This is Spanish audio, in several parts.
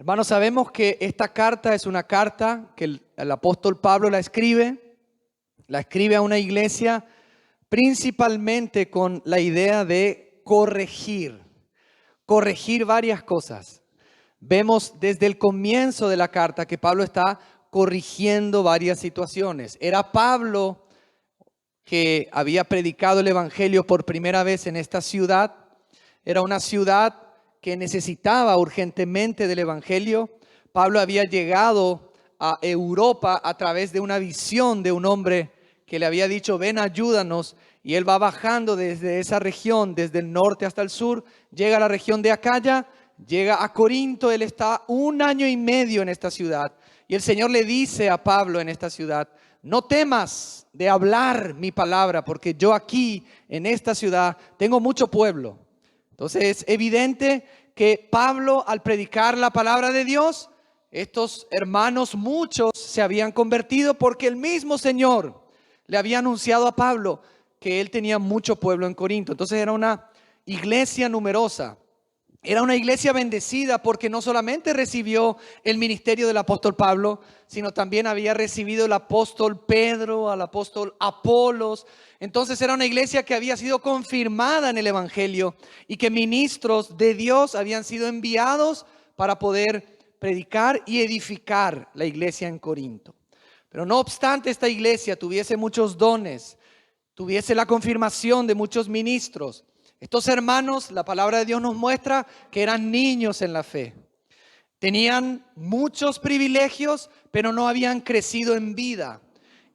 Hermanos, sabemos que esta carta es una carta que el apóstol Pablo la escribe a una iglesia principalmente con la idea de corregir varias cosas. Vemos desde el comienzo de la carta que Pablo está corrigiendo varias situaciones. Era Pablo que había predicado el evangelio por primera vez en esta ciudad. Era una ciudad que necesitaba urgentemente del evangelio. Pablo había llegado a Europa a través de una visión de un hombre que le había dicho: ven, ayúdanos. Y él va bajando desde esa región, desde el norte hasta el sur, llega a la región de Acaya, llega a Corinto. Él está 1 año y medio en esta ciudad. Y el Señor le dice a Pablo en esta ciudad: no temas de hablar mi palabra, porque yo aquí en esta ciudad tengo mucho pueblo. Entonces es evidente que Pablo, al predicar la palabra de Dios, estos hermanos, muchos se habían convertido porque el mismo Señor le había anunciado a Pablo que él tenía mucho pueblo en Corinto. Entonces era una iglesia numerosa. Era una iglesia bendecida porque no solamente recibió el ministerio del apóstol Pablo, sino también había recibido el apóstol Pedro, al apóstol Apolos. Entonces era una iglesia que había sido confirmada en el evangelio y que ministros de Dios habían sido enviados para poder predicar y edificar la iglesia en Corinto. Pero no obstante esta iglesia tuviese muchos dones, tuviese la confirmación de muchos ministros, estos hermanos, la palabra de Dios nos muestra que eran niños en la fe. Tenían muchos privilegios, pero no habían crecido en vida.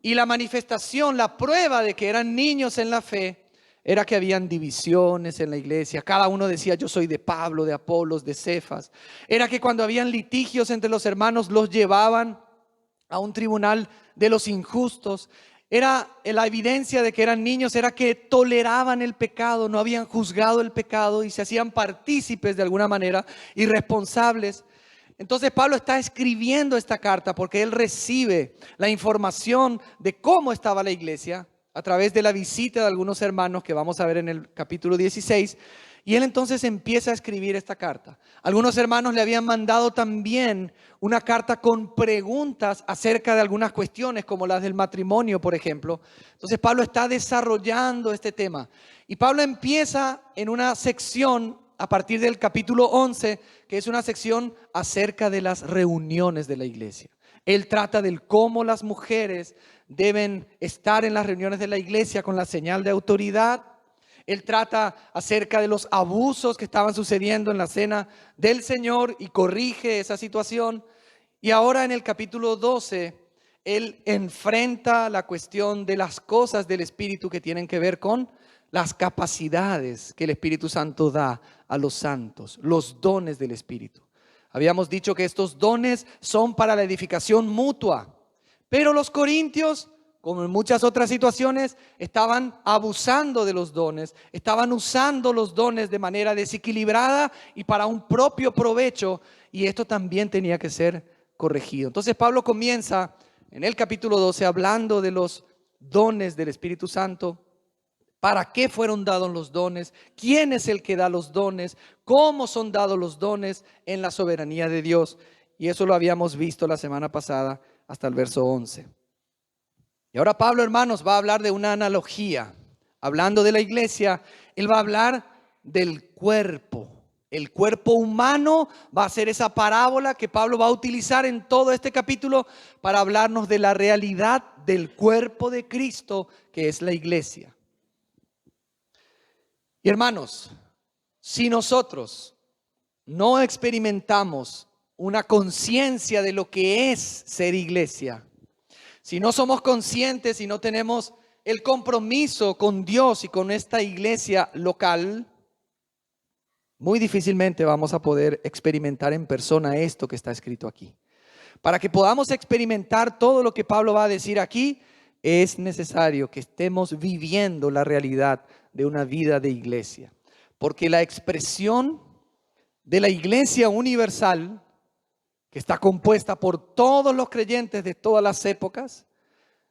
Y la manifestación, la prueba de que eran niños en la fe, era que habían divisiones en la iglesia. Cada uno decía: yo soy de Pablo, de Apolos, de Cefas. Era que cuando habían litigios entre los hermanos, los llevaban a un tribunal de los injustos. Era la evidencia de que eran niños, era que toleraban el pecado, no habían juzgado el pecado y se hacían partícipes de alguna manera, irresponsables. Entonces Pablo está escribiendo esta carta porque él recibe la información de cómo estaba la iglesia a través de la visita de algunos hermanos que vamos a ver en el capítulo 16. Y él entonces empieza a escribir esta carta. Algunos hermanos le habían mandado también una carta con preguntas acerca de algunas cuestiones, como las del matrimonio, por ejemplo. Entonces Pablo está desarrollando este tema. Y Pablo empieza en una sección a partir del capítulo 11, que es una sección acerca de las reuniones de la iglesia. Él trata del cómo las mujeres deben estar en las reuniones de la iglesia con la señal de autoridad. Él trata acerca de los abusos que estaban sucediendo en la cena del Señor y corrige esa situación. Y ahora en el capítulo 12, él enfrenta la cuestión de las cosas del Espíritu que tienen que ver con las capacidades que el Espíritu Santo da a los santos, los dones del Espíritu. Habíamos dicho que estos dones son para la edificación mutua, pero los corintios, como en muchas otras situaciones, estaban abusando de los dones, estaban usando los dones de manera desequilibrada y para un propio provecho, y esto también tenía que ser corregido. Entonces Pablo comienza en el capítulo 12 hablando de los dones del Espíritu Santo. ¿Para qué fueron dados los dones? ¿Quién es el que da los dones? ¿Cómo son dados los dones en la soberanía de Dios? Y eso lo habíamos visto la semana pasada hasta el verso 11. Y ahora Pablo, hermanos, va a hablar de una analogía. Hablando de la iglesia, él va a hablar del cuerpo. El cuerpo humano va a ser esa parábola que Pablo va a utilizar en todo este capítulo para hablarnos de la realidad del cuerpo de Cristo, que es la iglesia. Y hermanos, si nosotros no experimentamos una conciencia de lo que es ser iglesia, si no somos conscientes y no tenemos el compromiso con Dios y con esta iglesia local, muy difícilmente vamos a poder experimentar en persona esto que está escrito aquí. Para que podamos experimentar todo lo que Pablo va a decir aquí, es necesario que estemos viviendo la realidad de una vida de iglesia. Porque la expresión de la iglesia universal, que está compuesta por todos los creyentes de todas las épocas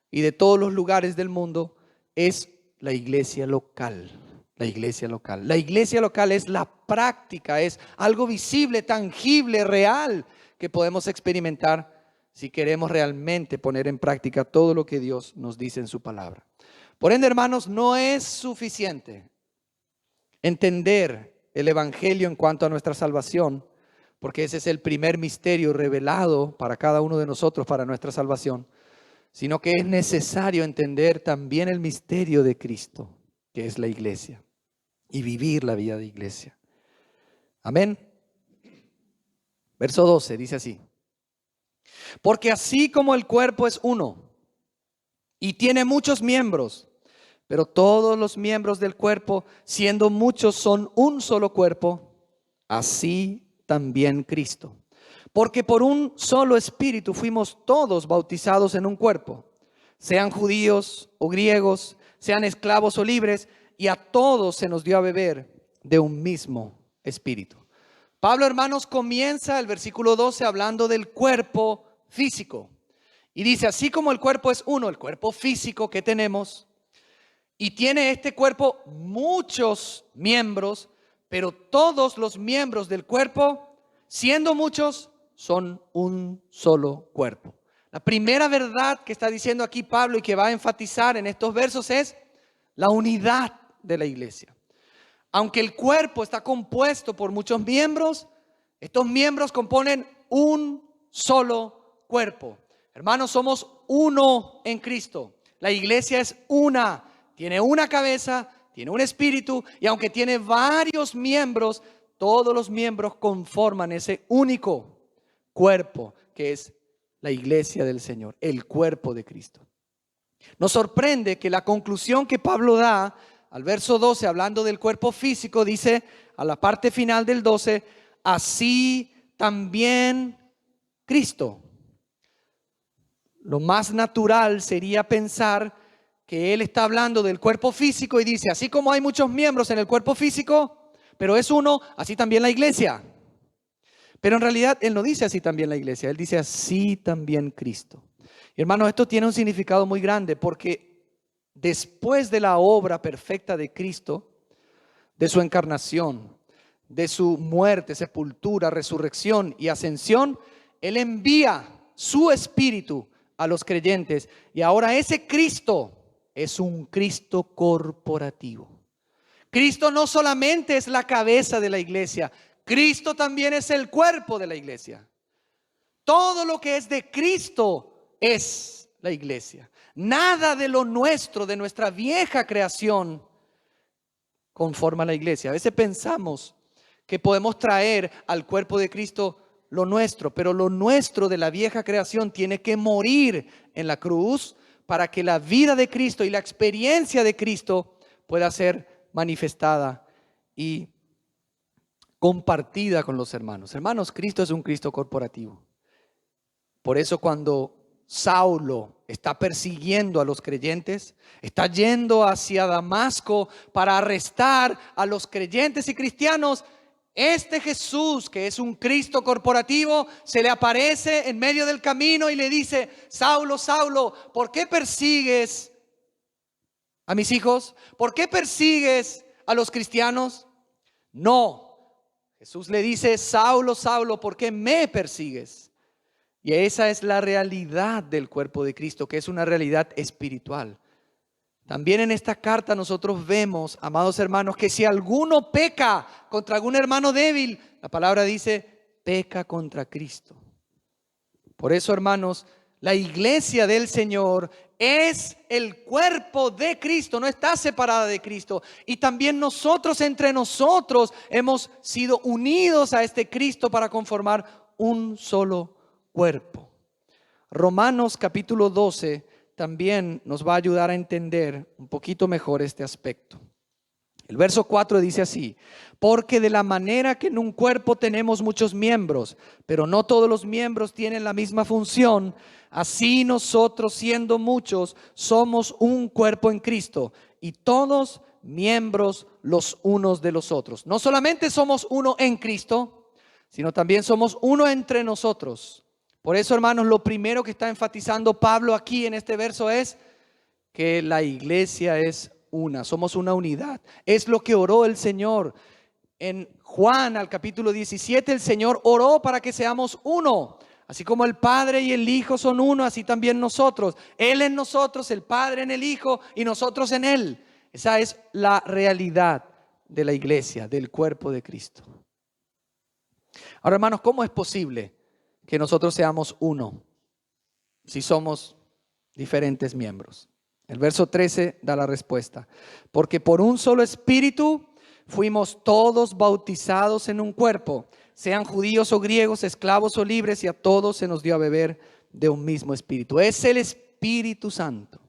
y de todos los lugares del mundo, es la iglesia local. La iglesia local. La iglesia local es la práctica, es algo visible, tangible, real, que podemos experimentar si queremos realmente poner en práctica todo lo que Dios nos dice en su palabra. Por ende, hermanos, no es suficiente entender el Evangelio en cuanto a nuestra salvación, porque ese es el primer misterio revelado para cada uno de nosotros para nuestra salvación, sino que es necesario entender también el misterio de Cristo, que es la iglesia, y vivir la vida de iglesia. Amén. Verso 12 dice así: porque así como el cuerpo es uno y tiene muchos miembros, pero todos los miembros del cuerpo, siendo muchos, son un solo cuerpo, así también Cristo. Porque por un solo espíritu fuimos todos bautizados en un cuerpo, sean judíos o griegos, sean esclavos o libres, y a todos se nos dio a beber de un mismo espíritu. Pablo, hermanos, comienza el versículo 12 hablando del cuerpo físico. Y dice, así como el cuerpo es uno, el cuerpo físico que tenemos, y tiene este cuerpo muchos miembros, pero todos los miembros del cuerpo, siendo muchos, son un solo cuerpo. La primera verdad que está diciendo aquí Pablo y que va a enfatizar en estos versos es la unidad de la iglesia. Aunque el cuerpo está compuesto por muchos miembros, estos miembros componen un solo cuerpo. Hermanos, somos uno en Cristo. La iglesia es una, tiene una cabeza, tiene un espíritu, y aunque tiene varios miembros, todos los miembros conforman ese único cuerpo que es la iglesia del Señor, el cuerpo de Cristo. Nos sorprende que la conclusión que Pablo da al verso 12, hablando del cuerpo físico, dice a la parte final del 12, así también Cristo. Lo más natural sería pensar que él está hablando del cuerpo físico y dice, así como hay muchos miembros en el cuerpo físico, pero es uno, así también la iglesia. Pero en realidad él no dice así también la iglesia, él dice así también Cristo. Y hermanos, esto tiene un significado muy grande porque después de la obra perfecta de Cristo, de su encarnación, de su muerte, sepultura, resurrección y ascensión, él envía su espíritu a los creyentes. Y ahora ese Cristo es un Cristo corporativo. Cristo no solamente es la cabeza de la iglesia, Cristo también es el cuerpo de la iglesia. Todo lo que es de Cristo es la iglesia. Nada de lo nuestro, de nuestra vieja creación, conforma la iglesia. A veces pensamos que podemos traer al cuerpo de Cristo lo nuestro, pero lo nuestro de la vieja creación tiene que morir en la cruz para que la vida de Cristo y la experiencia de Cristo pueda ser manifestada y compartida con los hermanos. Hermanos, Cristo es un Cristo corporativo. Por eso cuando Saulo está persiguiendo a los creyentes, está yendo hacia Damasco para arrestar a los creyentes y cristianos, este Jesús, que es un Cristo corporativo, se le aparece en medio del camino y le dice, Saulo, Saulo, ¿por qué persigues a mis hijos? ¿Por qué persigues a los cristianos? No, Jesús le dice, Saulo, Saulo, ¿por qué me persigues? Y esa es la realidad del cuerpo de Cristo, que es una realidad espiritual. También en esta carta nosotros vemos, amados hermanos, que si alguno peca contra algún hermano débil, la palabra dice, peca contra Cristo. Por eso, hermanos, la iglesia del Señor es el cuerpo de Cristo, no está separada de Cristo. Y también nosotros entre nosotros hemos sido unidos a este Cristo para conformar un solo cuerpo. Romanos capítulo 12 también nos va a ayudar a entender un poquito mejor este aspecto. El verso 4 dice así: porque de la manera que en un cuerpo tenemos muchos miembros, pero no todos los miembros tienen la misma función, así nosotros, siendo muchos, somos un cuerpo en Cristo y todos miembros los unos de los otros. No solamente somos uno en Cristo, sino también somos uno entre nosotros. Por eso, hermanos, lo primero que está enfatizando Pablo aquí en este verso es que la iglesia es una, somos una unidad. Es lo que oró el Señor en Juan, al capítulo 17, el Señor oró para que seamos uno. Así como el Padre y el Hijo son uno, así también nosotros. Él en nosotros, el Padre en el Hijo y nosotros en Él. Esa es la realidad de la iglesia, del cuerpo de Cristo. Ahora, hermanos, ¿cómo es posible que nosotros seamos uno si somos diferentes miembros? El verso 13 da la respuesta. Porque por un solo espíritu fuimos todos bautizados en un cuerpo, sean judíos o griegos, esclavos o libres, y a todos se nos dio a beber de un mismo espíritu. Es el Espíritu Santo.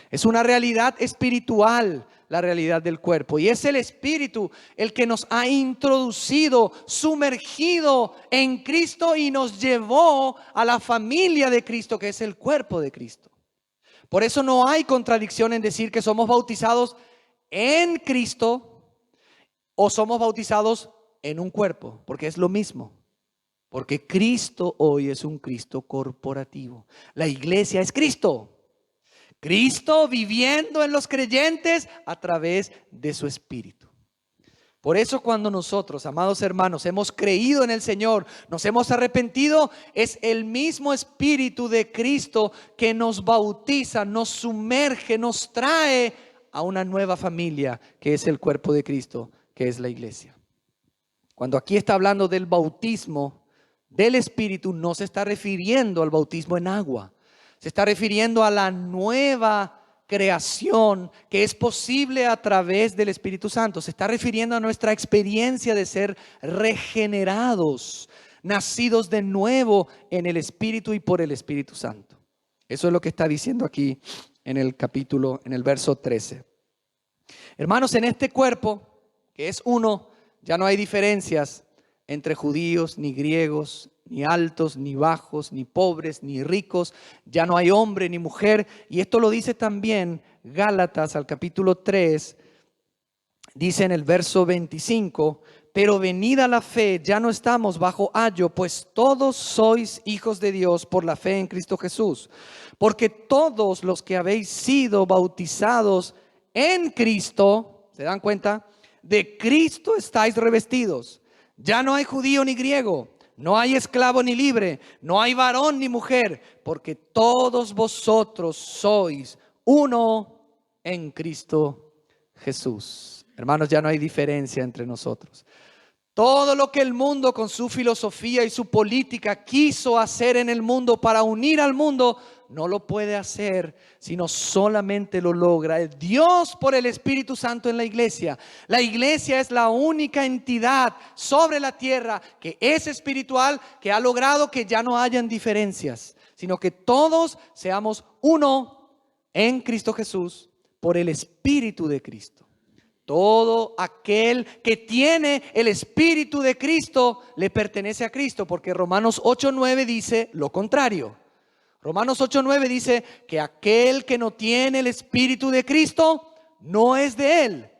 Es una realidad espiritual, la realidad del cuerpo. Y es el Espíritu el que nos ha introducido, sumergido en Cristo y nos llevó a la familia de Cristo, que es el cuerpo de Cristo. Por eso no hay contradicción en decir que somos bautizados en Cristo o somos bautizados en un cuerpo, porque es lo mismo. Porque Cristo hoy es un Cristo corporativo. La iglesia es Cristo. Cristo viviendo en los creyentes a través de su Espíritu. Por eso cuando nosotros, amados hermanos, hemos creído en el Señor, nos hemos arrepentido, es el mismo Espíritu de Cristo que nos bautiza, nos sumerge, nos trae a una nueva familia que es el cuerpo de Cristo, que es la iglesia. Cuando aquí está hablando del bautismo del Espíritu, no se está refiriendo al bautismo en agua. Se está refiriendo a la nueva creación que es posible a través del Espíritu Santo. Se está refiriendo a nuestra experiencia de ser regenerados, nacidos de nuevo en el Espíritu y por el Espíritu Santo. Eso es lo que está diciendo aquí en el capítulo, en el verso 13. Hermanos, en este cuerpo, que es uno, ya no hay diferencias entre judíos, ni griegos, ni altos, ni bajos, ni pobres, ni ricos. Ya no hay hombre ni mujer. Y esto lo dice también Gálatas al capítulo 3. Dice en el verso 25, pero venida la fe, ya no estamos bajo ayo, pues todos sois hijos de Dios por la fe en Cristo Jesús. Porque todos los que habéis sido bautizados en Cristo, ¿se dan cuenta? De Cristo estáis revestidos. Ya no hay judío ni griego, no hay esclavo ni libre, no hay varón ni mujer, porque todos vosotros sois uno en Cristo Jesús. Hermanos, ya no hay diferencia entre nosotros. Todo lo que el mundo con su filosofía y su política quiso hacer en el mundo para unir al mundo, no lo puede hacer, sino solamente lo logra el Dios por el Espíritu Santo en la iglesia. La iglesia es la única entidad sobre la tierra que es espiritual, que ha logrado que ya no hayan diferencias, sino que todos seamos uno en Cristo Jesús por el Espíritu de Cristo. Todo aquel que tiene el Espíritu de Cristo le pertenece a Cristo, porque Romanos 8:9 dice lo contrario. Romanos 8:9 dice que aquel que no tiene el Espíritu de Cristo no es de Él.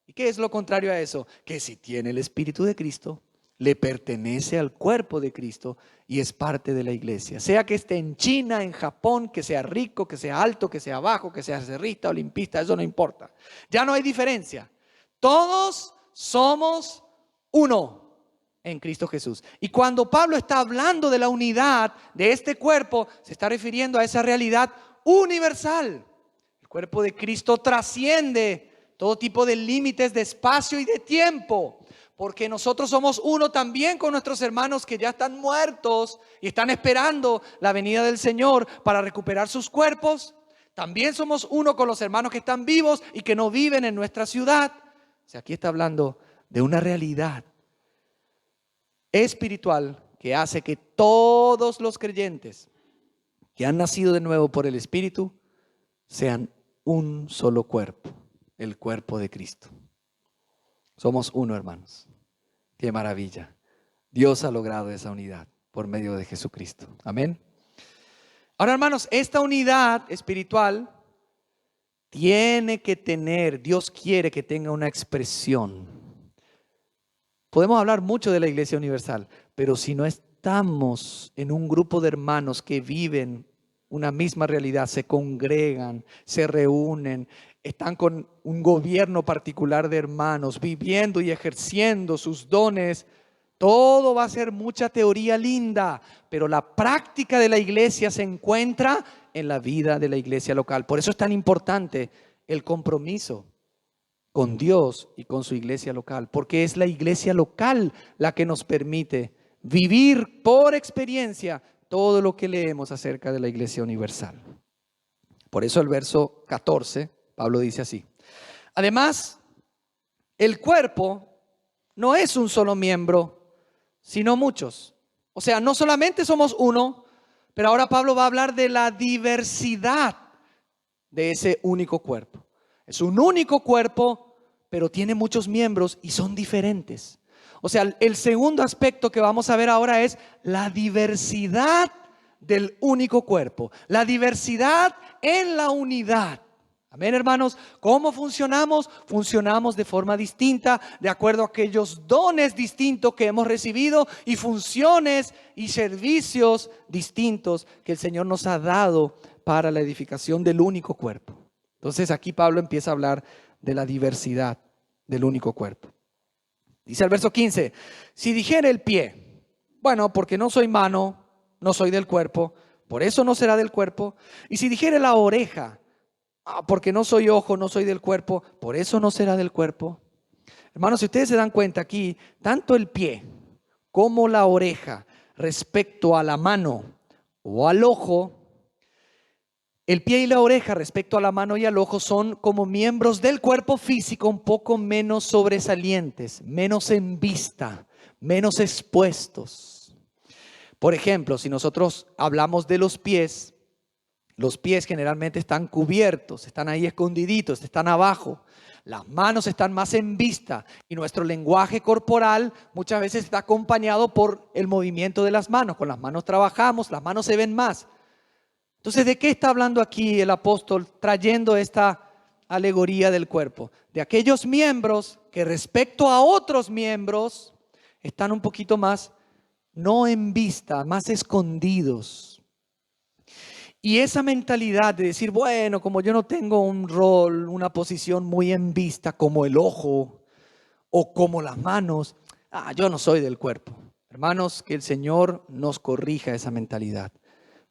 ¿Y qué es lo contrario a eso? Que si tiene el Espíritu de Cristo, le pertenece al cuerpo de Cristo y es parte de la iglesia. Sea que esté en China, en Japón, que sea rico, que sea alto, que sea bajo, que sea cerrista, olimpista, eso no importa. Ya no hay diferencia. Todos somos uno en Cristo Jesús. Y cuando Pablo está hablando de la unidad de este cuerpo, se está refiriendo a esa realidad universal. El cuerpo de Cristo trasciende todo tipo de límites de espacio y de tiempo, porque nosotros somos uno también con nuestros hermanos que ya están muertos y están esperando la venida del Señor para recuperar sus cuerpos. También somos uno con los hermanos que están vivos y que no viven en nuestra ciudad. O sea, aquí está hablando de una realidad espiritual que hace que todos los creyentes que han nacido de nuevo por el Espíritu sean un solo cuerpo, el cuerpo de Cristo. Somos uno, hermanos. Qué maravilla. Dios ha logrado esa unidad por medio de Jesucristo. Amén. Ahora, hermanos, esta unidad espiritual tiene que tener, Dios quiere que tenga una expresión. Podemos hablar mucho de la Iglesia Universal, pero si no estamos en un grupo de hermanos que viven una misma realidad, se congregan, se reúnen, están con un gobierno particular de hermanos, viviendo y ejerciendo sus dones. Todo va a ser mucha teoría linda, pero la práctica de la iglesia se encuentra en la vida de la iglesia local. Por eso es tan importante el compromiso con Dios y con su iglesia local, porque es la iglesia local la que nos permite vivir por experiencia todo lo que leemos acerca de la iglesia universal. Por eso el verso 14, Pablo dice así: además, el cuerpo no es un solo miembro, sino muchos. O sea, no solamente somos uno, pero ahora Pablo va a hablar de la diversidad de ese único cuerpo. Es un único cuerpo, pero tiene muchos miembros y son diferentes. O sea, el segundo aspecto que vamos a ver ahora es la diversidad del único cuerpo, la diversidad en la unidad. Amén, hermanos. ¿Cómo funcionamos? Funcionamos de forma distinta, de acuerdo a aquellos dones distintos que hemos recibido y funciones y servicios distintos que el Señor nos ha dado para la edificación del único cuerpo. Entonces aquí Pablo empieza a hablar de la diversidad del único cuerpo. Dice el verso 15: si dijere el pie, bueno, porque no soy mano, no soy del cuerpo, por eso no será del cuerpo. Y si dijere la oreja, porque no soy ojo, no soy del cuerpo, por eso no será del cuerpo. Hermanos, si ustedes se dan cuenta aquí, tanto el pie como la oreja respecto a la mano o al ojo, el pie y la oreja respecto a la mano y al ojo son como miembros del cuerpo físico un poco menos sobresalientes, menos en vista, menos expuestos. Por ejemplo, si nosotros hablamos de los pies generalmente están cubiertos, están ahí escondiditos, están abajo. Las manos están más en vista y nuestro lenguaje corporal muchas veces está acompañado por el movimiento de las manos. Con las manos trabajamos, las manos se ven más. Entonces, ¿de qué está hablando aquí el apóstol trayendo esta alegoría del cuerpo? De aquellos miembros que respecto a otros miembros están un poquito más, no en vista, más escondidos. Y esa mentalidad de decir, bueno, como yo no tengo un rol, una posición muy en vista como el ojo o como las manos, yo no soy del cuerpo. Hermanos, que el Señor nos corrija esa mentalidad,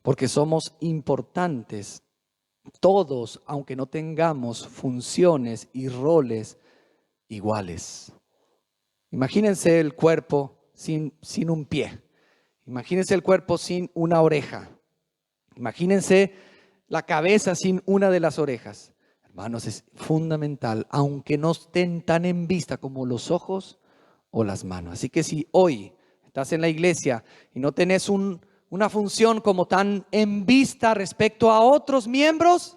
porque somos importantes todos, aunque no tengamos funciones y roles iguales. Imagínense el cuerpo sin un pie. Imagínense el cuerpo sin una oreja. Imagínense la cabeza sin una de las orejas. Hermanos, es fundamental, aunque no estén tan en vista como los ojos o las manos. Así que si hoy estás en la iglesia y no tenés una función como tan en vista respecto a otros miembros,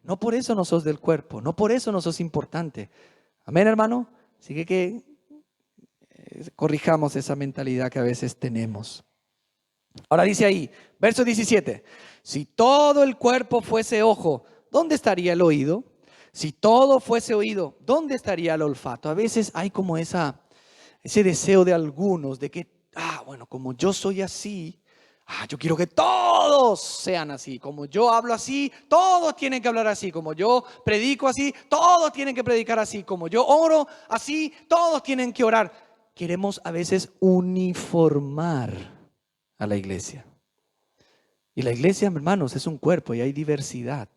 no por eso no sos del cuerpo, no por eso no sos importante. Amén, hermano. Así que corrijamos esa mentalidad que a veces tenemos. Ahora dice ahí, verso 17, si todo el cuerpo fuese ojo, ¿dónde estaría el oído? Si todo fuese oído, ¿dónde estaría el olfato? A veces hay como ese deseo de algunos de que, bueno, como yo soy así, yo quiero que todos sean así. Como yo hablo así, todos tienen que hablar así. Como yo predico así, todos tienen que predicar así. Como yo oro así, todos tienen que orar. Queremos a veces uniformar a la iglesia. Y la iglesia, hermanos, es un cuerpo y hay diversidad.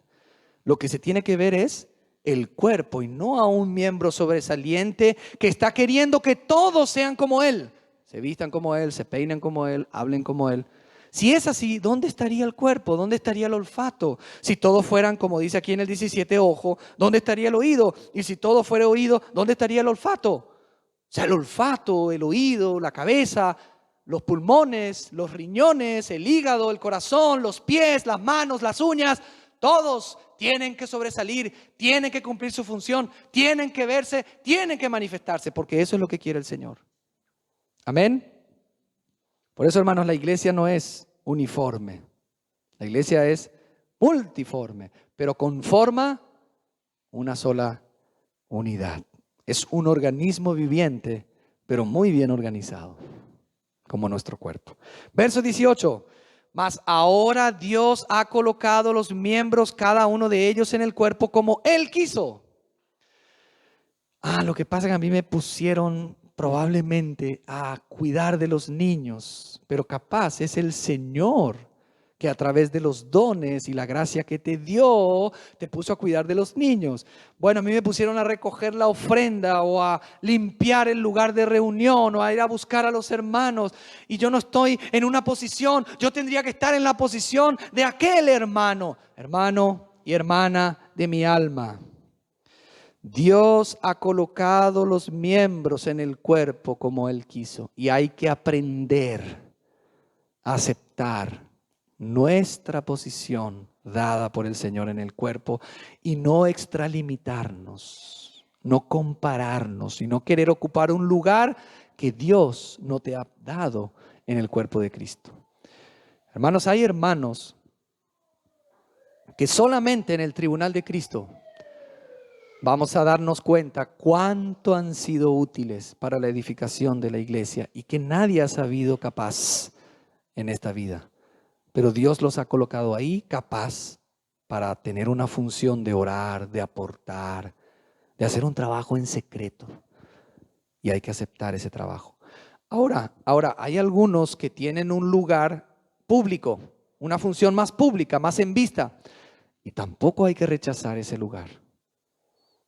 Lo que se tiene que ver es el cuerpo y no a un miembro sobresaliente que está queriendo que todos sean como él. Se vistan como él, se peinen como él, hablen como él. Si es así, ¿dónde estaría el cuerpo? ¿Dónde estaría el olfato? Si todos fueran, como dice aquí en el 17, ojo, ¿dónde estaría el oído? Y si todo fuera oído, ¿dónde estaría el olfato? O sea, el olfato, el oído, la cabeza, los pulmones, los riñones, el hígado, el corazón, los pies, las manos, las uñas, todos tienen que sobresalir, tienen que cumplir su función, tienen que verse, tienen que manifestarse, porque eso es lo que quiere el Señor. Amén. Por eso, hermanos, la iglesia no es uniforme. La iglesia es multiforme, pero conforma una sola unidad. Es un organismo viviente, pero muy bien organizado, como nuestro cuerpo. Verso 18. Mas ahora Dios ha colocado los miembros, cada uno de ellos, en el cuerpo como Él quiso. Lo que pasa es que a mí me pusieron probablemente a cuidar de los niños, pero capaz es el Señor que a través de los dones y la gracia que te dio, te puso a cuidar de los niños. Bueno, a mí me pusieron a recoger la ofrenda o a limpiar el lugar de reunión o a ir a buscar a los hermanos, y yo no estoy en una posición. Yo tendría que estar en la posición de aquel hermano y hermana de mi alma. Dios ha colocado los miembros en el cuerpo como Él quiso, y hay que aprender a aceptar nuestra posición dada por el Señor en el cuerpo y no extralimitarnos, no compararnos y no querer ocupar un lugar que Dios no te ha dado en el cuerpo de Cristo. Hermanos, hay hermanos que solamente en el tribunal de Cristo vamos a darnos cuenta cuánto han sido útiles para la edificación de la iglesia y que nadie ha sabido capaz en esta vida. Pero Dios los ha colocado ahí capaz para tener una función de orar, de aportar, de hacer un trabajo en secreto. Y hay que aceptar ese trabajo. Ahora, hay algunos que tienen un lugar público, una función más pública, más en vista. Y tampoco hay que rechazar ese lugar.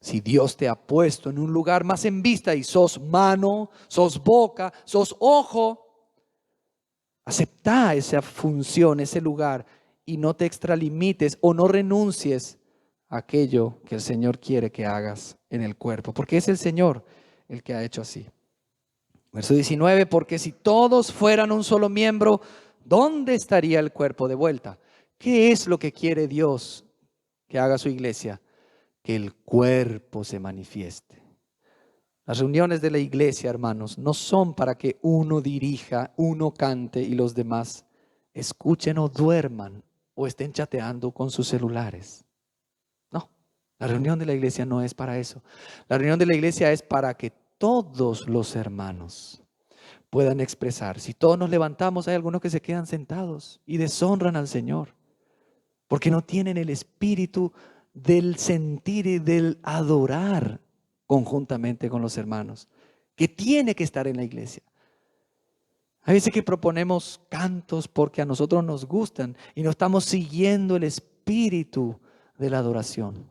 Si Dios te ha puesto en un lugar más en vista y sos mano, sos boca, sos ojo, acepta esa función, ese lugar, y no te extralimites o no renuncies a aquello que el Señor quiere que hagas en el cuerpo, porque es el Señor el que ha hecho así. Verso 19, porque si todos fueran un solo miembro, ¿dónde estaría el cuerpo de vuelta? ¿Qué es lo que quiere Dios que haga su iglesia? Que el cuerpo se manifieste. Las reuniones de la iglesia, hermanos, no son para que uno dirija, uno cante y los demás escuchen o duerman o estén chateando con sus celulares. No, la reunión de la iglesia no es para eso. La reunión de la iglesia es para que todos los hermanos puedan expresar. Si todos nos levantamos, hay algunos que se quedan sentados y deshonran al Señor, porque no tienen el espíritu del sentir y del adorar conjuntamente con los hermanos, que tiene que estar en la iglesia. Hay veces que proponemos cantos porque a nosotros nos gustan y no estamos siguiendo el espíritu de la adoración.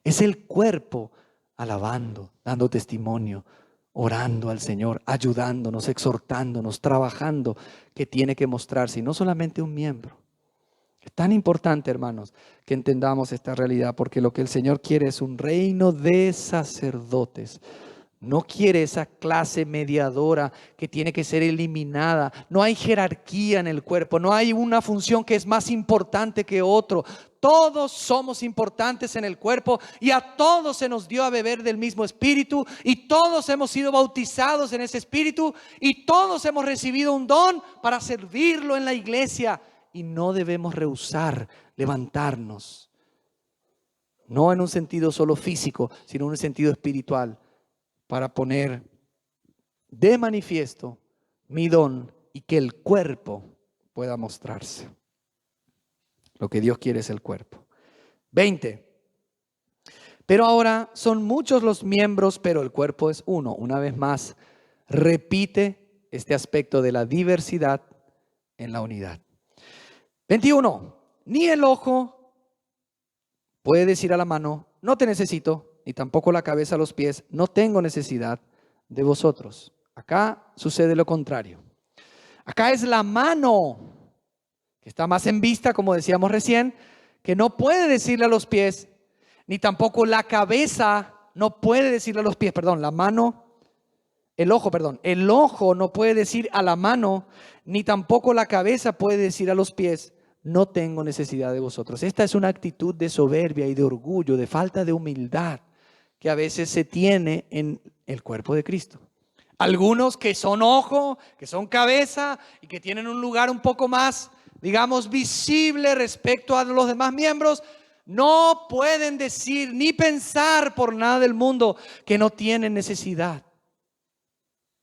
Es el cuerpo alabando, dando testimonio, orando al Señor, ayudándonos, exhortándonos, trabajando, que tiene que mostrarse, y no solamente un miembro. Es tan importante, hermanos, que entendamos esta realidad, porque lo que el Señor quiere es un reino de sacerdotes. No quiere esa clase mediadora que tiene que ser eliminada. No hay jerarquía en el cuerpo, no hay una función que es más importante que otro. Todos somos importantes en el cuerpo y a todos se nos dio a beber del mismo espíritu y todos hemos sido bautizados en ese espíritu y todos hemos recibido un don para servirlo en la iglesia. Y no debemos rehusar levantarnos, no en un sentido solo físico, sino en un sentido espiritual, para poner de manifiesto mi don y que el cuerpo pueda mostrarse. Lo que Dios quiere es el cuerpo. 20. Pero ahora son muchos los miembros, pero el cuerpo es uno. Una vez más, repite este aspecto de la diversidad en la unidad. 21. Ni el ojo puede decir a la mano, no te necesito, ni tampoco la cabeza a los pies, no tengo necesidad de vosotros. Acá sucede lo contrario. Acá es la mano, que está más en vista, como decíamos recién, que no puede decirle a los pies, ni tampoco la cabeza no puede decirle a los pies, la mano. El ojo no puede decir a la mano, ni tampoco la cabeza puede decir a los pies, no tengo necesidad de vosotros. Esta es una actitud de soberbia y de orgullo, de falta de humildad, que a veces se tiene en el cuerpo de Cristo. Algunos que son ojo, que son cabeza y que tienen un lugar un poco más, digamos, visible respecto a los demás miembros, no pueden decir ni pensar por nada del mundo que no tienen necesidad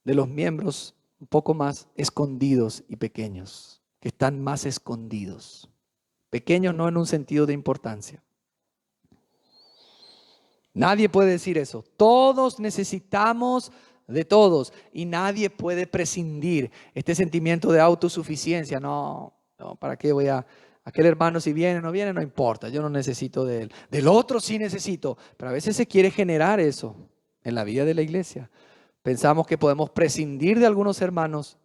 de los miembros un poco más escondidos y pequeños, que están más escondidos. Pequeños no en un sentido de importancia. Nadie puede decir eso. Todos necesitamos de todos y nadie puede prescindir. Este sentimiento de autosuficiencia, no, ¿para qué voy a... Aquel hermano si viene o no viene, no importa, yo no necesito de él. Del otro sí necesito, pero a veces se quiere generar eso en la vida de la iglesia. Pensamos que podemos prescindir de algunos hermanos,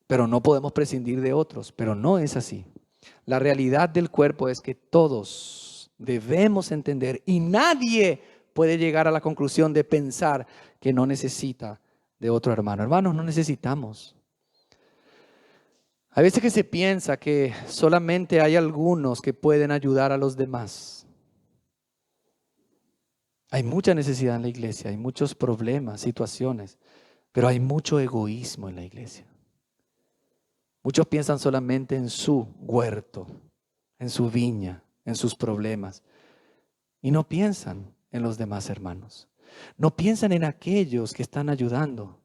pero no podemos prescindir de otros, pero no es así. La realidad del cuerpo es que todos debemos entender y nadie puede llegar a la conclusión de pensar que no necesita de otro hermano. Hermanos, no necesitamos. Hay veces que se piensa que solamente hay algunos que pueden ayudar a los demás. Hay mucha necesidad en la iglesia, hay muchos problemas, situaciones, pero hay mucho egoísmo en la iglesia. Muchos piensan solamente en su huerto, en su viña, en sus problemas, y no piensan en los demás hermanos. No piensan en aquellos que están ayudando.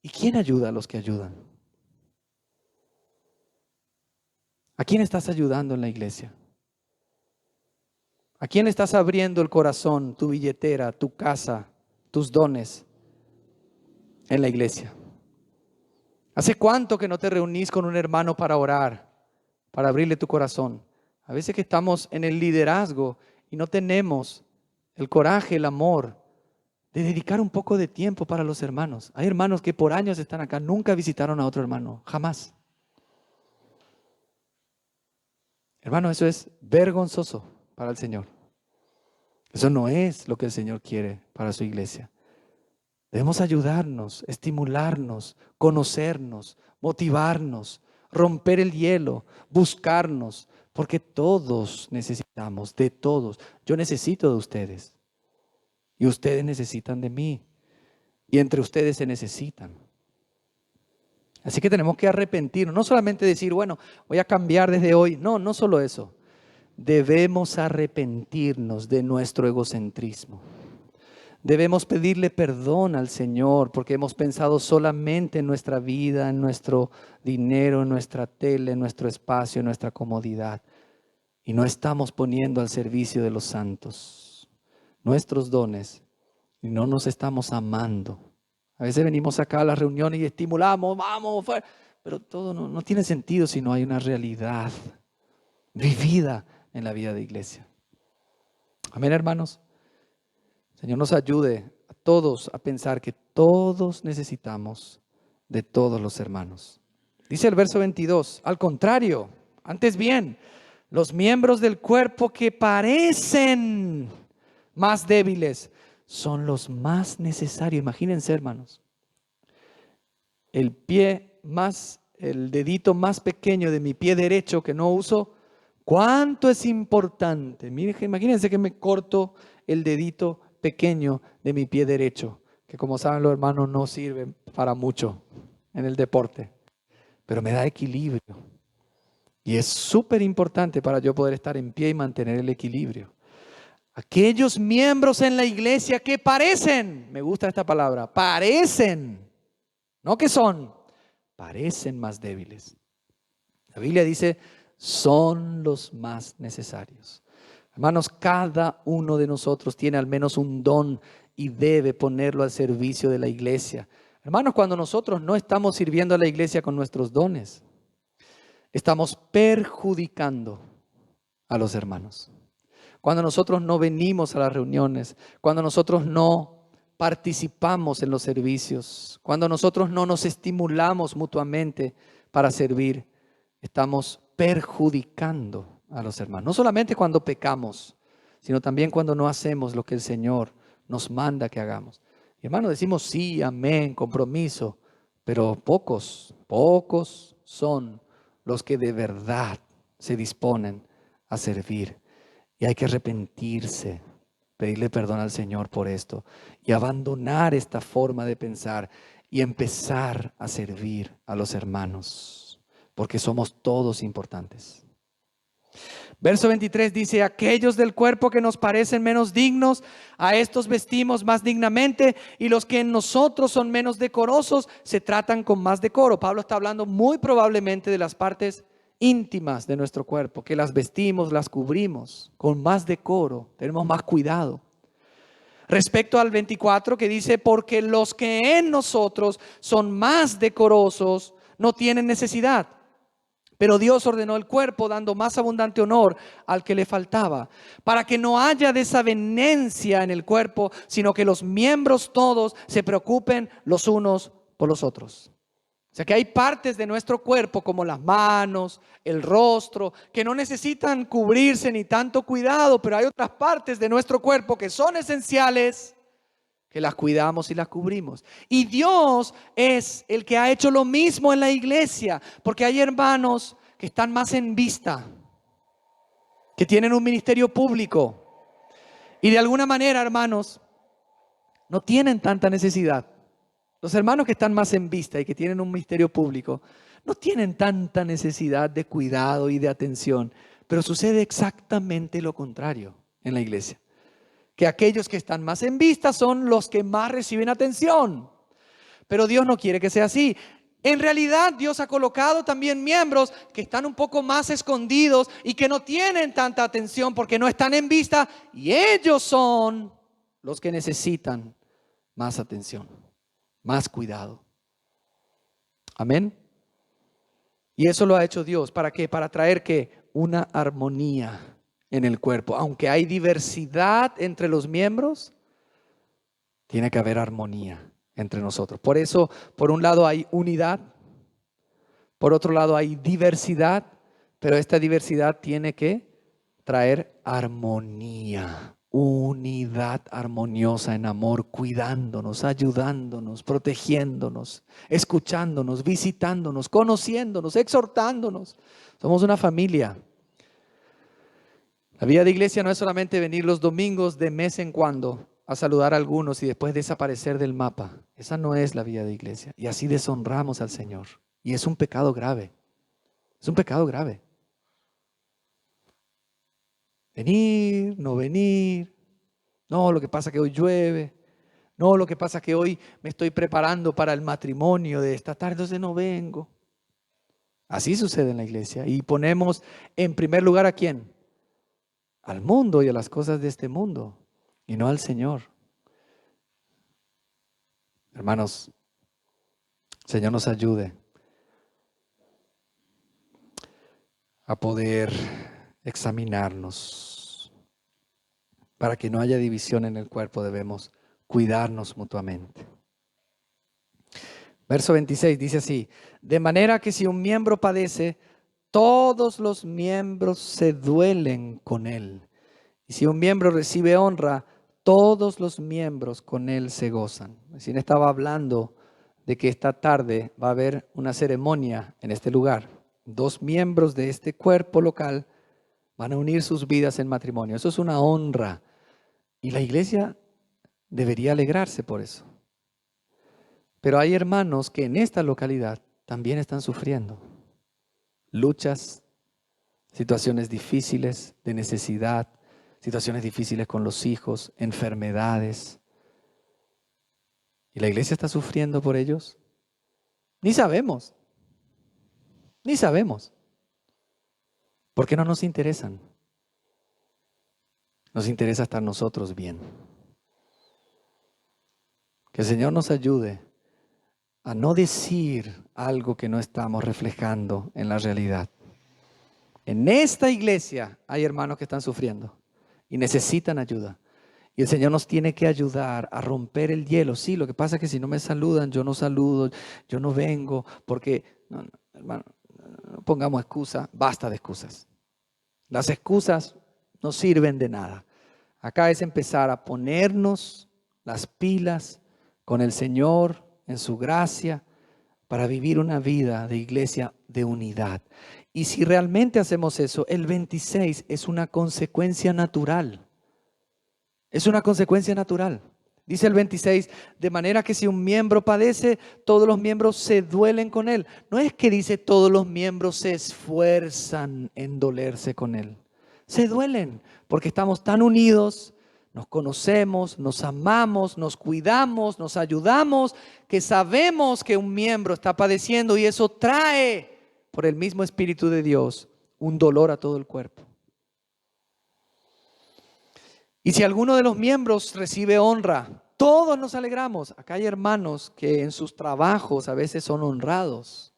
¿Y quién ayuda a los que ayudan? ¿A quién estás ayudando en la iglesia? ¿A quién estás abriendo el corazón, tu billetera, tu casa, tus dones en la iglesia? ¿Hace cuánto que no te reunís con un hermano para orar, para abrirle tu corazón? A veces que estamos en el liderazgo y no tenemos el coraje, el amor de dedicar un poco de tiempo para los hermanos. Hay hermanos que por años están acá, nunca visitaron a otro hermano, jamás. Hermano, eso es vergonzoso para el Señor. Eso no es lo que el Señor quiere para su iglesia. Debemos ayudarnos, estimularnos, conocernos, motivarnos, romper el hielo, buscarnos, porque todos necesitamos, de todos. Yo necesito de ustedes y ustedes necesitan de mí y entre ustedes se necesitan. Así que tenemos que arrepentirnos, no solamente decir, bueno, voy a cambiar desde hoy. No, no solo eso. Debemos arrepentirnos de nuestro egocentrismo. Debemos pedirle perdón al Señor porque hemos pensado solamente en nuestra vida, en nuestro dinero, en nuestra tele, en nuestro espacio, en nuestra comodidad. Y no estamos poniendo al servicio de los santos nuestros dones y no nos estamos amando. A veces venimos acá a las reuniones y estimulamos, vamos, pero todo no tiene sentido si no hay una realidad vivida en la vida de iglesia. Amén, hermanos. Señor nos ayude a todos a pensar que todos necesitamos de todos los hermanos. Dice el verso 22, al contrario, antes bien, los miembros del cuerpo que parecen más débiles son los más necesarios. Imagínense, hermanos, el dedito más pequeño de mi pie derecho que no uso, ¿cuánto es importante? Miren, imagínense que me corto el dedito pequeño de mi pie derecho, que como saben los hermanos no sirve para mucho en el deporte, pero me da equilibrio. Y es súper importante para yo poder estar en pie y mantener el equilibrio. Aquellos miembros en la iglesia que parecen, me gusta esta palabra, parecen, no que son, parecen más débiles. La Biblia dice, son los más necesarios. Hermanos, cada uno de nosotros tiene al menos un don y debe ponerlo al servicio de la iglesia. Hermanos, cuando nosotros no estamos sirviendo a la iglesia con nuestros dones, estamos perjudicando a los hermanos. Cuando nosotros no venimos a las reuniones, cuando nosotros no participamos en los servicios, cuando nosotros no nos estimulamos mutuamente para servir, estamos perjudicando a los hermanos. No solamente cuando pecamos, sino también cuando no hacemos lo que el Señor nos manda que hagamos. Y hermanos, decimos sí, amén, compromiso, pero pocos son los que de verdad se disponen a servir. Y hay que arrepentirse, pedirle perdón al Señor por esto y abandonar esta forma de pensar y empezar a servir a los hermanos, porque somos todos importantes. Verso 23 dice, aquellos del cuerpo que nos parecen menos dignos, a estos vestimos más dignamente, y los que en nosotros son menos decorosos, se tratan con más decoro. Pablo está hablando muy probablemente de las partes íntimas de nuestro cuerpo, que las vestimos, las cubrimos con más decoro, tenemos más cuidado. Respecto al 24 que dice, porque los que en nosotros son más decorosos no tienen necesidad. Pero Dios ordenó el cuerpo dando más abundante honor al que le faltaba, para que no haya desavenencia en el cuerpo, sino que los miembros todos se preocupen los unos por los otros. O sea que hay partes de nuestro cuerpo como las manos, el rostro, que no necesitan cubrirse ni tanto cuidado, pero hay otras partes de nuestro cuerpo que son esenciales, que las cuidamos y las cubrimos. Y Dios es el que ha hecho lo mismo en la iglesia, porque hay hermanos que están más en vista, que tienen un ministerio público y de alguna manera, hermanos, no tienen tanta necesidad. Los hermanos que están más en vista y que tienen un ministerio público no tienen tanta necesidad de cuidado y de atención, pero sucede exactamente lo contrario en la iglesia. Que aquellos que están más en vista son los que más reciben atención. Pero Dios no quiere que sea así. En realidad Dios ha colocado también miembros que están un poco más escondidos y que no tienen tanta atención porque no están en vista, y ellos son los que necesitan más atención, más cuidado. Amén. Y eso lo ha hecho Dios. ¿Para qué? Para traer ¿qué? Una armonía en el cuerpo. Aunque hay diversidad entre los miembros, tiene que haber armonía entre nosotros. Por eso, por un lado hay unidad, por otro lado hay diversidad, pero esta diversidad tiene que traer armonía, unidad armoniosa en amor, cuidándonos, ayudándonos, protegiéndonos, escuchándonos, visitándonos, conociéndonos, exhortándonos. Somos una familia. La vida de iglesia no es solamente venir los domingos de mes en cuando a saludar a algunos y después desaparecer del mapa. Esa no es la vida de iglesia. Y así deshonramos al Señor. Y es un pecado grave. Es un pecado grave. Venir, no venir. No, lo que pasa es que hoy llueve. No, lo que pasa es que hoy me estoy preparando para el matrimonio de esta tarde, entonces no vengo. Así sucede en la iglesia. Y ponemos en primer lugar ¿a quién? Al mundo y a las cosas de este mundo, y no al Señor. Hermanos, el Señor nos ayude a poder examinarnos. Para que no haya división en el cuerpo, debemos cuidarnos mutuamente. Verso 26 dice así: de manera que si un miembro padece, todos los miembros se duelen con él. Y si un miembro recibe honra, todos los miembros con él se gozan. Recién estaba hablando de que esta tarde va a haber una ceremonia en este lugar. 2 miembros de este cuerpo local van a unir sus vidas en matrimonio. Eso es una honra. Y la iglesia debería alegrarse por eso. Pero hay hermanos que en esta localidad también están sufriendo luchas, situaciones difíciles de necesidad, situaciones difíciles con los hijos, enfermedades. ¿Y la iglesia está sufriendo por ellos? Ni sabemos. Ni sabemos. ¿Por qué no nos interesan? Nos interesa estar nosotros bien. Que el Señor nos ayude a no decir algo que no estamos reflejando en la realidad. En esta iglesia hay hermanos que están sufriendo y necesitan ayuda. Y el Señor nos tiene que ayudar a romper el hielo. Sí, lo que pasa es que si no me saludan, yo no saludo, yo no vengo, porque, no, hermano, no pongamos excusa, basta de excusas. Las excusas no sirven de nada. Acá es empezar a ponernos las pilas con el Señor en su gracia para vivir una vida de iglesia de unidad. Y si realmente hacemos eso, el 26 es una consecuencia natural. Es una consecuencia natural. Dice el 26, de manera que si un miembro padece, todos los miembros se duelen con él. No es que dice todos los miembros se esfuerzan en dolerse con él. Se duelen porque estamos tan unidos, nos conocemos, nos amamos, nos cuidamos, nos ayudamos, que sabemos que un miembro está padeciendo y eso trae, por el mismo Espíritu de Dios, un dolor a todo el cuerpo. Y si alguno de los miembros recibe honra, todos nos alegramos. Acá hay hermanos que en sus trabajos a veces son honrados.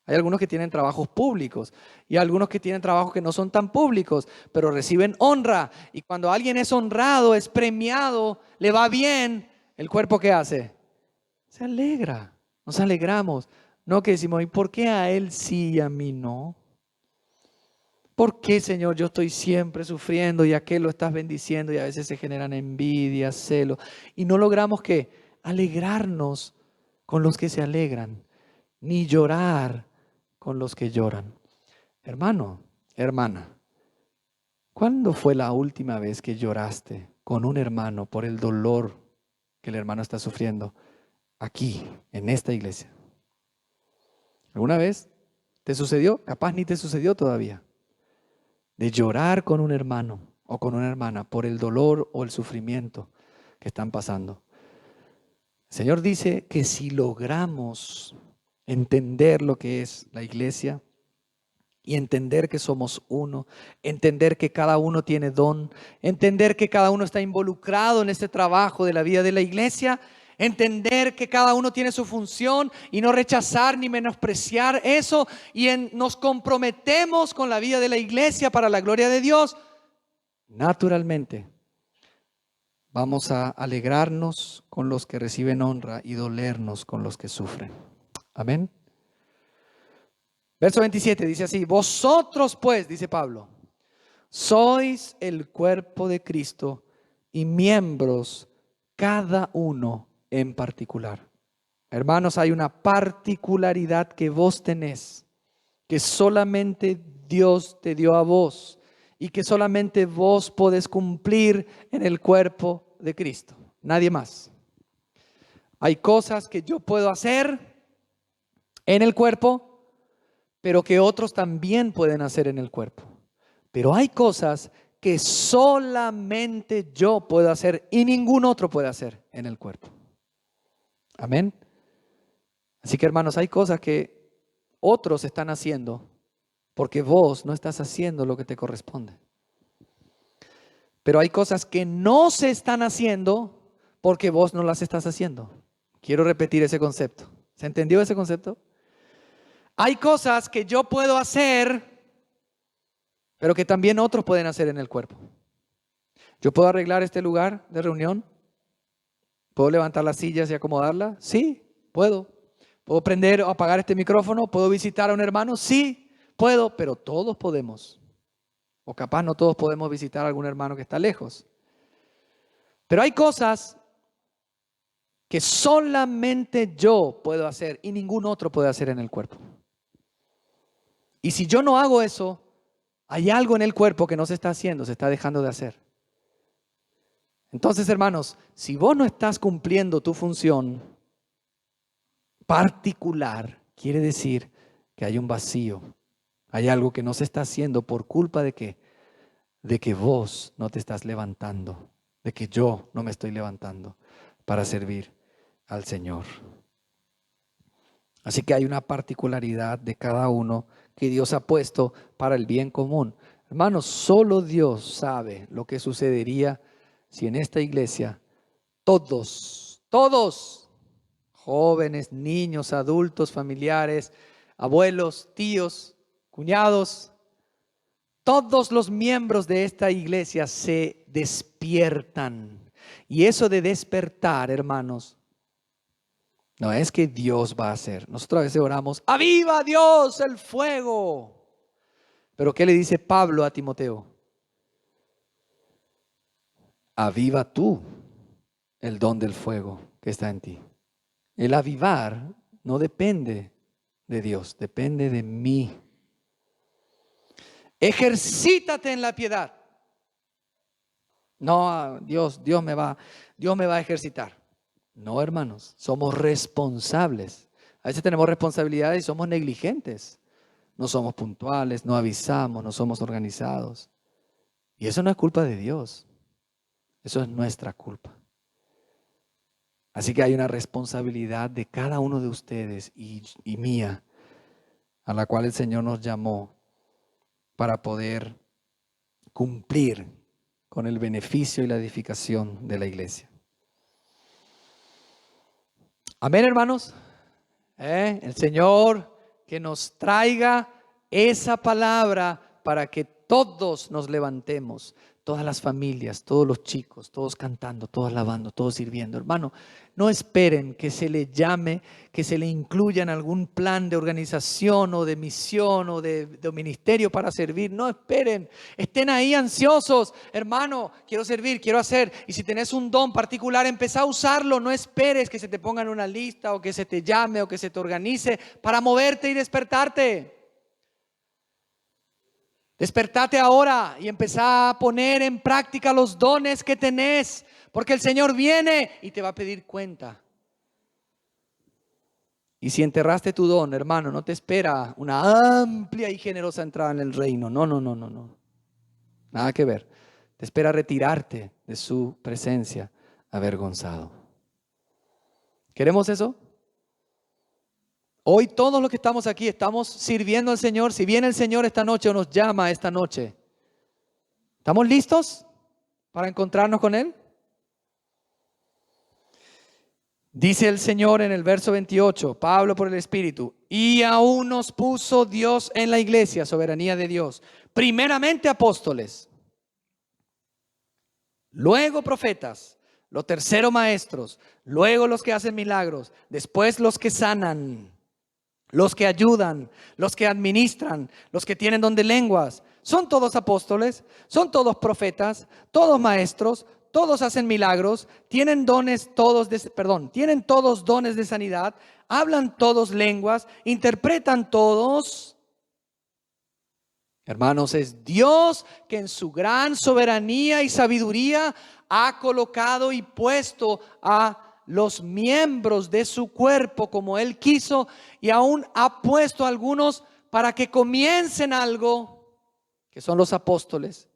Hay algunos que tienen trabajos públicos y algunos que tienen trabajos que no son tan públicos, pero reciben honra. Y cuando alguien es honrado, es premiado, le va bien, ¿el cuerpo qué hace? Se alegra, nos alegramos. No que decimos, ¿y por qué a él sí y a mí no? ¿Por qué, Señor, yo estoy siempre sufriendo y aquel lo estás bendiciendo? Y a veces se generan envidia, celo. Y no logramos que alegrarnos con los que se alegran, ni llorar con los que lloran. Hermano, hermana, ¿cuándo fue la última vez que lloraste con un hermano por el dolor que el hermano está sufriendo aquí, en esta iglesia? ¿Alguna vez te sucedió? Capaz ni te sucedió todavía. De llorar con un hermano o con una hermana por el dolor o el sufrimiento que están pasando. El Señor dice que si logramos entender lo que es la iglesia y entender que somos uno, entender que cada uno tiene don, entender que cada uno está involucrado en este trabajo de la vida de la iglesia, entender que cada uno tiene su función y no rechazar ni menospreciar eso y nos comprometemos con la vida de la iglesia para la gloria de Dios, naturalmente vamos a alegrarnos con los que reciben honra y dolernos con los que sufren. Amén. Verso 27 dice así, vosotros pues, dice Pablo, sois el cuerpo de Cristo y miembros cada uno en particular. Hermanos, hay una particularidad que vos tenés, que solamente Dios te dio a vos y que solamente vos podés cumplir en el cuerpo de Cristo. Nadie más. Hay cosas que yo puedo hacer en el cuerpo, pero que otros también pueden hacer en el cuerpo. Pero hay cosas que solamente yo puedo hacer y ningún otro puede hacer en el cuerpo. Amén. Así que hermanos, hay cosas que otros están haciendo porque vos no estás haciendo lo que te corresponde. Pero hay cosas que no se están haciendo porque vos no las estás haciendo. Quiero repetir ese concepto. ¿Se entendió ese concepto? Hay cosas que yo puedo hacer, pero que también otros pueden hacer en el cuerpo. ¿Yo puedo arreglar este lugar de reunión? ¿Puedo levantar las sillas y acomodarla? Sí, puedo. ¿Puedo prender o apagar este micrófono? ¿Puedo visitar a un hermano? Sí, puedo, pero todos podemos. O capaz no todos podemos visitar a algún hermano que está lejos. Pero hay cosas que solamente yo puedo hacer y ningún otro puede hacer en el cuerpo. Y si yo no hago eso, hay algo en el cuerpo que no se está haciendo, se está dejando de hacer. Entonces, hermanos, si vos no estás cumpliendo tu función particular, quiere decir que hay un vacío. Hay algo que no se está haciendo por culpa de qué? De que vos no te estás levantando, de que yo no me estoy levantando para servir al Señor. Así que hay una particularidad de cada uno que Dios ha puesto para el bien común. Hermanos, solo Dios sabe lo que sucedería si en esta iglesia todos, jóvenes, niños, adultos, familiares, abuelos, tíos, cuñados, todos los miembros de esta iglesia se despiertan. Y eso de despertar, hermanos, no es que Dios va a hacer. Nosotros a veces oramos, ¡aviva Dios el fuego! Pero ¿qué le dice Pablo a Timoteo? Aviva tú el don del fuego que está en ti. El avivar no depende de Dios, depende de mí. Ejercítate en la piedad. No, Dios me va a ejercitar. No, hermanos, somos responsables. A veces tenemos responsabilidades y somos negligentes. No somos puntuales, no avisamos, no somos organizados. Y eso no es culpa de Dios. Eso es nuestra culpa. Así que hay una responsabilidad de cada uno de ustedes y mía, a la cual el Señor nos llamó para poder cumplir con el beneficio y la edificación de la iglesia. Amén, hermanos. El Señor que nos traiga esa palabra para que todos nos levantemos, todas las familias, todos los chicos, todos cantando, todos alabando, todos sirviendo. Hermano, no esperen que se le llame, que se le incluya en algún plan de organización o de misión o de ministerio para servir. No esperen, estén ahí ansiosos. Hermano, quiero servir, quiero hacer. Y si tenés un don particular, empezá a usarlo. No esperes que se te ponga en una lista o que se te llame o que se te organice para moverte y despertarte. Despertate ahora y empezá a poner en práctica los dones que tenés, porque el Señor viene y te va a pedir cuenta. Y si enterraste tu don, hermano, no te espera una amplia y generosa entrada en el reino. No. Nada que ver. Te espera retirarte de su presencia avergonzado. ¿Queremos eso? Hoy todos los que estamos aquí estamos sirviendo al Señor. Si viene el Señor esta noche o nos llama esta noche, ¿estamos listos para encontrarnos con Él? Dice el Señor en el verso 28, Pablo por el Espíritu, y aún nos puso Dios en la iglesia, soberanía de Dios, primeramente apóstoles, luego profetas, lo tercero maestros, luego los que hacen milagros, después los que sanan, los que ayudan, los que administran, los que tienen don de lenguas. Son todos apóstoles, son todos profetas, todos maestros, todos hacen milagros, tienen tienen todos dones de sanidad, hablan todos lenguas, interpretan todos. Hermanos, es Dios que en su gran soberanía y sabiduría ha colocado y puesto a los miembros de su cuerpo como Él quiso, y aún ha puesto a algunos para que comiencen algo, que son los apóstoles,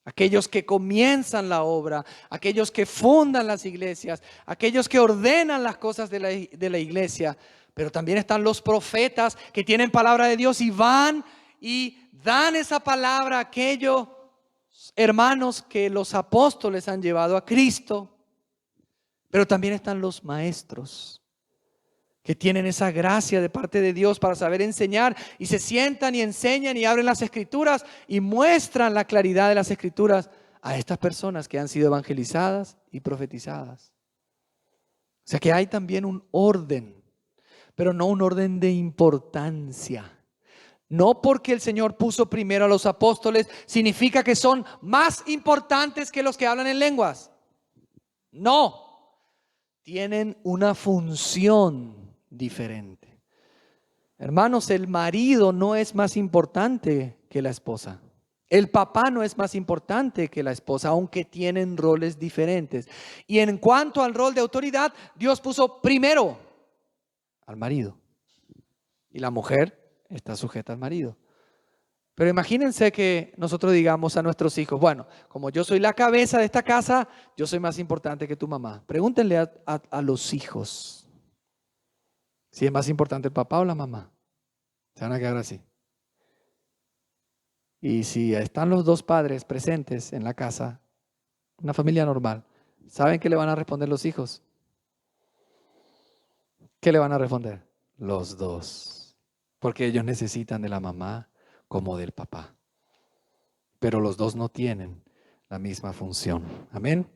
aquellos que comienzan la obra, aquellos que fundan las iglesias, aquellos que ordenan las cosas de la iglesia. Pero también están los profetas que tienen palabra de Dios y van y dan esa palabra a aquellos hermanos que los apóstoles han llevado a Cristo. Pero también están los maestros que tienen esa gracia de parte de Dios para saber enseñar, y se sientan y enseñan y abren las escrituras y muestran la claridad de las escrituras a estas personas que han sido evangelizadas y profetizadas. O sea que hay también un orden, pero no un orden de importancia. No porque el Señor puso primero a los apóstoles significa que son más importantes que los que hablan en lenguas. No. Tienen una función diferente. Hermanos, el marido no es más importante que la esposa. El papá no es más importante que la esposa, aunque tienen roles diferentes. Y en cuanto al rol de autoridad, Dios puso primero al marido. Y la mujer está sujeta al marido. Pero imagínense que nosotros digamos a nuestros hijos, bueno, como yo soy la cabeza de esta casa, yo soy más importante que tu mamá. Pregúntenle a los hijos si es más importante el papá o la mamá. Se van a quedar así. Y si están los dos padres presentes en la casa, una familia normal, ¿saben qué le van a responder los hijos? ¿Qué le van a responder? Los dos. Porque ellos necesitan de la mamá como del papá. Pero los dos no tienen la misma función. Amén.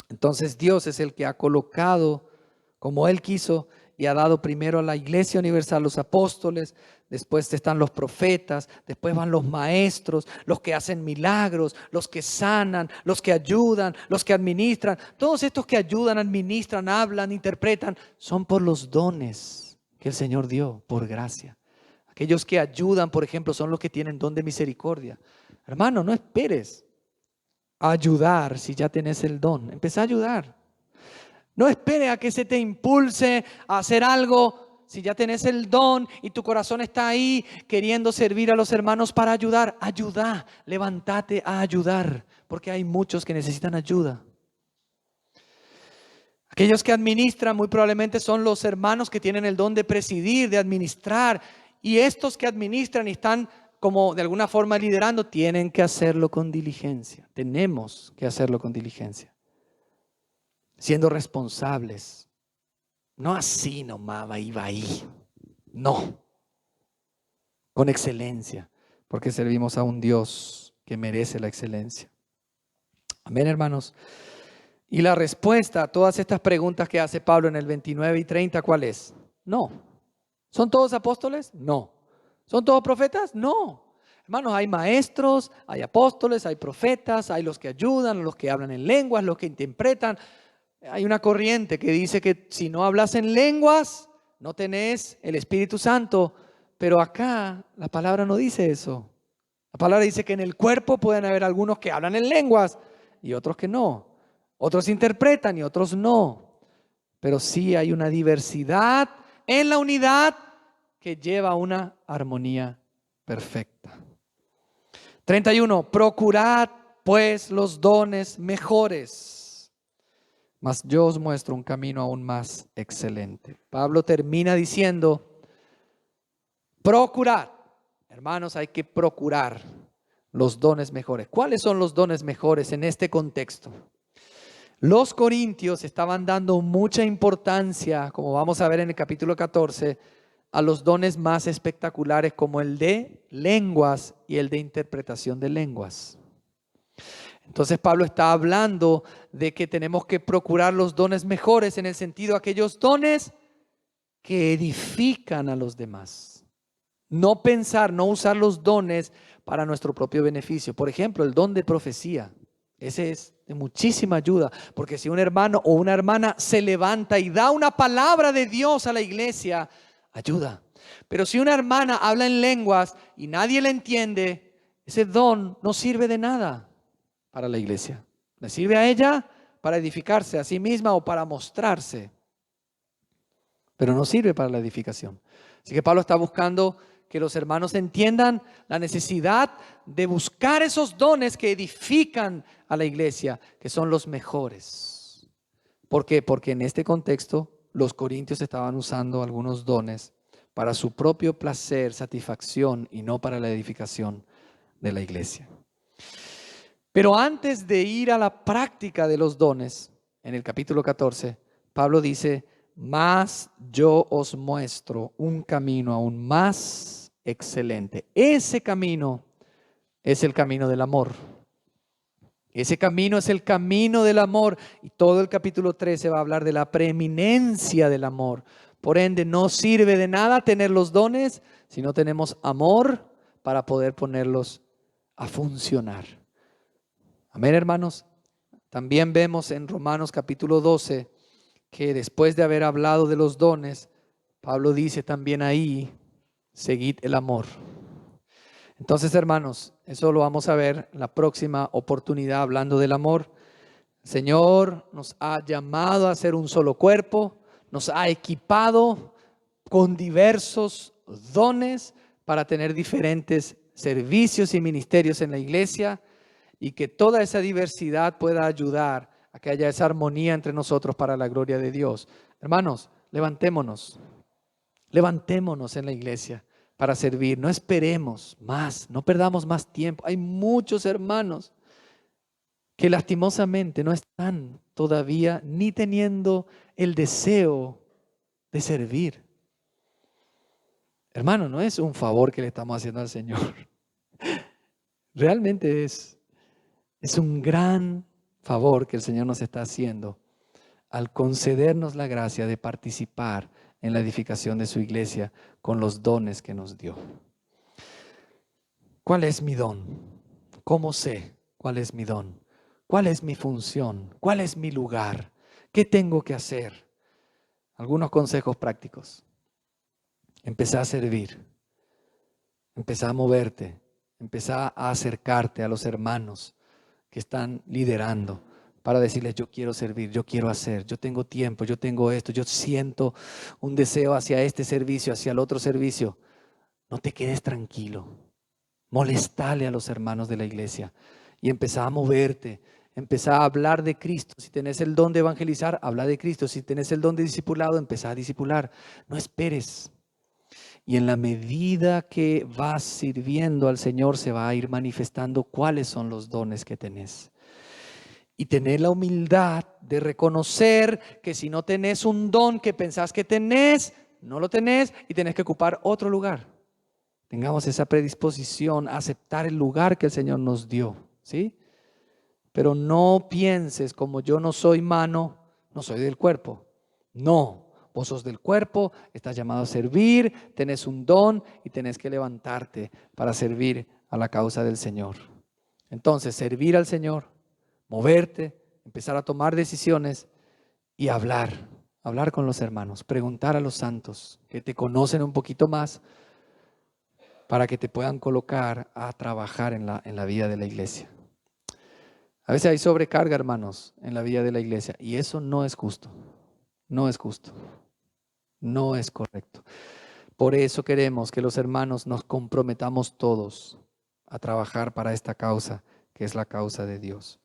Entonces Dios es el que ha colocado como Él quiso y ha dado primero a la iglesia universal los apóstoles, después están los profetas, después van los maestros, los que hacen milagros, los que sanan, los que ayudan, los que administran. Todos estos que ayudan, administran, hablan, interpretan, son por los dones que el Señor dio por gracia. Aquellos que ayudan, por ejemplo, son los que tienen don de misericordia. Hermano, no esperes a ayudar si ya tenés el don. Empezá a ayudar. No espere a que se te impulse a hacer algo si ya tenés el don y tu corazón está ahí queriendo servir a los hermanos para ayudar. Ayuda, levántate a ayudar, porque hay muchos que necesitan ayuda. Aquellos que administran muy probablemente son los hermanos que tienen el don de presidir, de administrar. Y estos que administran y están como de alguna forma liderando, tienen que hacerlo con diligencia. Tenemos que hacerlo con diligencia. Siendo responsables. No así nomás, va ahí. No. Con excelencia. Porque servimos a un Dios que merece la excelencia. Amén, hermanos. Y la respuesta a todas estas preguntas que hace Pablo en el 29 y 30, ¿cuál es? No. ¿Son todos apóstoles? No. ¿Son todos profetas? No. Hermanos, hay maestros, hay apóstoles, hay profetas, hay los que ayudan, los que hablan en lenguas, los que interpretan. Hay una corriente que dice que si no hablas en lenguas, no tenés el Espíritu Santo. Pero acá la palabra no dice eso. La palabra dice que en el cuerpo pueden haber algunos que hablan en lenguas y otros que no. Otros interpretan y otros no. Pero sí hay una diversidad en la unidad que lleva a una armonía perfecta. 31. Procurad pues los dones mejores, mas yo os muestro un camino aún más excelente. Pablo termina diciendo, procurad. Hermanos, hay que procurar los dones mejores. ¿Cuáles son los dones mejores en este contexto? Los corintios estaban dando mucha importancia, como vamos a ver en el capítulo 14, a los dones más espectaculares como el de lenguas y el de interpretación de lenguas. Entonces Pablo está hablando de que tenemos que procurar los dones mejores en el sentido de aquellos dones que edifican a los demás. No pensar, no usar los dones para nuestro propio beneficio. Por ejemplo, el don de profecía. Ese es de muchísima ayuda, porque si un hermano o una hermana se levanta y da una palabra de Dios a la iglesia, ayuda. Pero si una hermana habla en lenguas y nadie le entiende, ese don no sirve de nada para la iglesia. Le sirve a ella para edificarse a sí misma o para mostrarse, pero no sirve para la edificación. Así que Pablo está buscando que los hermanos entiendan la necesidad de buscar esos dones que edifican a la iglesia, que son los mejores. ¿Por qué? Porque en este contexto los corintios estaban usando algunos dones para su propio placer, satisfacción y no para la edificación de la iglesia. Pero antes de ir a la práctica de los dones, en el capítulo 14, Pablo dice, mas yo os muestro un camino aún más excelente. Ese camino es el camino del amor. Ese camino es el camino del amor. Y todo el capítulo 13 va a hablar de la preeminencia del amor. Por ende, no sirve de nada tener los dones si no tenemos amor para poder ponerlos a funcionar. Amén, hermanos. También vemos en Romanos capítulo 12 que después de haber hablado de los dones, Pablo dice también ahí, seguid el amor. Entonces, hermanos, eso lo vamos a ver en la próxima oportunidad hablando del amor. El Señor nos ha llamado a ser un solo cuerpo, nos ha equipado con diversos dones para tener diferentes servicios y ministerios en la iglesia y que toda esa diversidad pueda ayudar a que haya esa armonía entre nosotros para la gloria de Dios. Hermanos, levantémonos en la iglesia para servir. No esperemos más, no perdamos más tiempo. Hay muchos hermanos que lastimosamente no están todavía ni teniendo el deseo de servir. Hermano, no es un favor que le estamos haciendo al Señor. Realmente es un gran favor que el Señor nos está haciendo al concedernos la gracia de participar en la edificación de su iglesia con los dones que nos dio. ¿Cuál es mi don? ¿Cómo sé cuál es mi don? ¿Cuál es mi función? ¿Cuál es mi lugar? ¿Qué tengo que hacer? Algunos consejos prácticos. Empezá a servir. Empezá a moverte. Empezá a acercarte a los hermanos que están liderando para decirles, yo quiero servir, yo quiero hacer, yo tengo tiempo, yo tengo esto, yo siento un deseo hacia este servicio, hacia el otro servicio. No te quedes tranquilo. Molestale a los hermanos de la iglesia y empezá a moverte, empezá a hablar de Cristo. Si tenés el don de evangelizar, habla de Cristo. Si tenés el don de discipulado, empezá a discipular. No esperes. Y en la medida que vas sirviendo al Señor, se va a ir manifestando cuáles son los dones que tenés. Y tener la humildad de reconocer que si no tenés un don que pensás que tenés, no lo tenés y tenés que ocupar otro lugar. Tengamos esa predisposición a aceptar el lugar que el Señor nos dio, ¿sí? Pero no pienses, como yo no soy mano, no soy del cuerpo. No, vos sos del cuerpo, estás llamado a servir, tenés un don y tenés que levantarte para servir a la causa del Señor. Entonces, servir al Señor, moverte, empezar a tomar decisiones y hablar con los hermanos, preguntar a los santos que te conocen un poquito más para que te puedan colocar a trabajar en la vida de la iglesia. A veces hay sobrecarga, hermanos, en la vida de la iglesia y eso no es justo, no es justo, no es correcto. Por eso queremos que los hermanos nos comprometamos todos a trabajar para esta causa, que es la causa de Dios.